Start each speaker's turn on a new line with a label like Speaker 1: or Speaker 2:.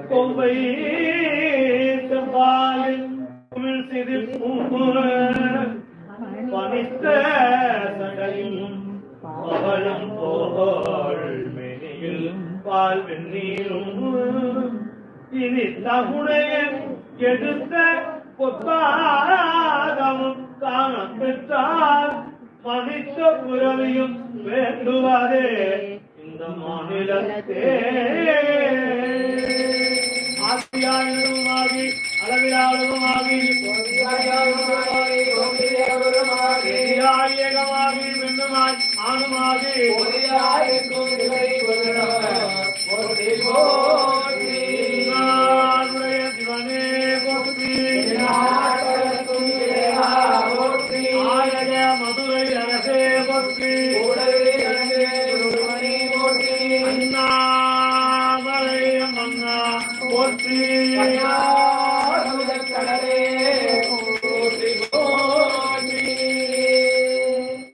Speaker 1: கொவ்வை செவ்வாயின் பனித்த சடையும் பவளம் போல் மெனியில் பால் வெந்நீரும் இனி தகுடைய எடுத்த பொத்தாதமும் காண பெற்றால் மனித புறவியும் வேண்டுவதே இந்த மாநிலத்தே. ஆசியாயுமாகி அளவிலாளுமாகி ஏகமாகி மின்னுமாய் ஆணுமாகி சிவனே போற்றி ஆய மதுரை அரசே போற்றி அண்ணாமலை மன்னா போற்றி